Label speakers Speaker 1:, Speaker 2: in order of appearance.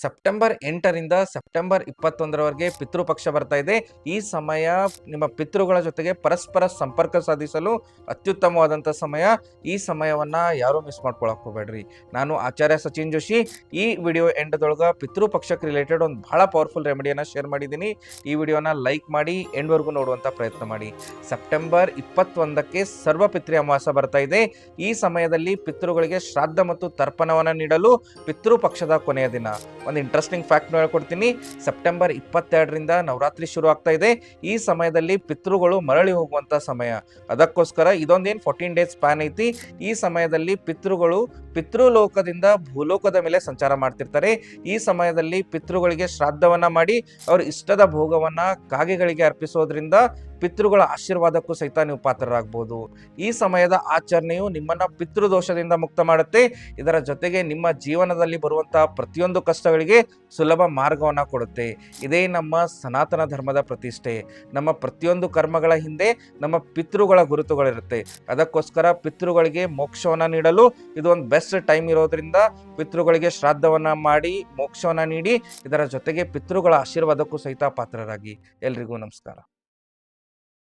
Speaker 1: September 8ರಿಂದ September 21ರವರೆಗೆ ಪಿತೃಪಕ್ಷ ಬರ್ತಾ ಇದೆ. ಈ ಸಮಯ ನಿಮ್ಮ ಪಿತೃಗಳ ಜೊತೆಗೆ ಪರಸ್ಪರ ಸಂಪರ್ಕ ಸಾಧಿಸಲು ಅತ್ಯುತ್ತಮವಾದಂಥ ಸಮಯ. ಈ ಸಮಯವನ್ನ ಯಾರು ಮಿಸ್ ಮಾಡ್ಕೊಳಕ್ ಹೋಗ್ಬೇಡ್ರಿ. ನಾನು ಆಚಾರ್ಯ ಸಚಿನ್ ಜೋಶಿ. ಈ ವಿಡಿಯೋ ಎಂಡ್ದೊಳಗೆ ಪಿತೃಪಕ್ಷಕ್ಕೆ ರಿಲೇಟೆಡ್ ಒಂದು ಬಹಳ ಪವರ್ಫುಲ್ ರೆಮಿಡಿಯನ್ನು ಶೇರ್ ಮಾಡಿದ್ದೀನಿ. ಈ ವಿಡಿಯೋನ ಲೈಕ್ ಮಾಡಿ ಎಂಡ್ವರೆಗೂ ನೋಡುವಂಥ ಪ್ರಯತ್ನ ಮಾಡಿ. ಸೆಪ್ಟೆಂಬರ್ 21ಕ್ಕೆ ಸರ್ವಪಿತೃ ಅಮಾವಾಸ್ಯೆ ಬರ್ತಾ ಇದೆ. ಈ ಸಮಯದಲ್ಲಿ ಪಿತೃಗಳಿಗೆ ಶ್ರಾದ್ದ ಮತ್ತು ತರ್ಪಣವನ್ನು ನೀಡಲು ಪಿತೃಪಕ್ಷದ ಕೊನೆಯ ದಿನ. ಒಂದು ಇಂಟ್ರೆಸ್ಟಿಂಗ್ ಫ್ಯಾಕ್ಟ್ ಹೇಳ್ಕೊಡ್ತೀನಿ. ಸೆಪ್ಟೆಂಬರ್ 22ರಿಂದ ನವರಾತ್ರಿ ಶುರು ಆಗ್ತಾ ಇದೆ. ಈ ಸಮಯದಲ್ಲಿ ಪಿತೃಗಳು ಮರಳಿ ಹೋಗುವಂತ ಸಮಯ. ಅದಕ್ಕೋಸ್ಕರ ಇದೊಂದೇನು 14 ಡೇಸ್ ಸ್ಪ್ಯಾನ್ ಐತಿ. ಈ ಸಮಯದಲ್ಲಿ ಪಿತೃಗಳು ಪಿತೃಲೋಕದಿಂದ ಭೂಲೋಕದ ಮೇಲೆ ಸಂಚಾರ ಮಾಡ್ತಿರ್ತಾರೆ. ಈ ಸಮಯದಲ್ಲಿ ಪಿತೃಗಳಿಗೆ ಶ್ರಾದ್ದವನ್ನ ಮಾಡಿ ಅವ್ರ ಇಷ್ಟದ ಭೋಗವನ್ನ ಕಾಗೆಗಳಿಗೆ ಅರ್ಪಿಸೋದ್ರಿಂದ ಪಿತೃಗಳ ಆಶೀರ್ವಾದಕ್ಕೂ ಸಹಿತ ನೀವು ಪಾತ್ರರಾಗಬಹುದು. ಈ ಸಮಯದ ಆಚರಣೆಯು ನಿಮ್ಮನ್ನ ಪಿತೃದೋಷದಿಂದ ಮುಕ್ತ ಮಾಡುತ್ತೆ. ಇದರ ಜೊತೆಗೆ ನಿಮ್ಮ ಜೀವನದಲ್ಲಿ ಬರುವಂತಹ ಪ್ರತಿಯೊಂದು ಕಷ್ಟಗಳಿಗೆ ಸುಲಭ ಮಾರ್ಗವನ್ನ ಕೊಡುತ್ತೆ. ಇದೇ ನಮ್ಮ ಸನಾತನ ಧರ್ಮದ ಪ್ರತಿಷ್ಠೆ. ನಮ್ಮ ಪ್ರತಿಯೊಂದು ಕರ್ಮಗಳ ಹಿಂದೆ ನಮ್ಮ ಪಿತೃಗಳ ಗುರುತುಗಳಿರುತ್ತೆ. ಅದಕ್ಕೋಸ್ಕರ ಪಿತೃಗಳಿಗೆ ಮೋಕ್ಷವನ್ನ ನೀಡಲು ಇದು ಒಂದು ಬೆಸ್ಟ್ ಟೈಮ್ ಇರೋದ್ರಿಂದ ಪಿತೃಗಳಿಗೆ ಶ್ರಾದ್ದವನ್ನ ಮಾಡಿ ಮೋಕ್ಷವನ್ನ ನೀಡಿ ಇದರ ಜೊತೆಗೆ ಪಿತೃಗಳ ಆಶೀರ್ವಾದಕ್ಕೂ ಸಹಿತ ಪಾತ್ರರಾಗಿ. ಎಲ್ರಿಗೂ ನಮಸ್ಕಾರ.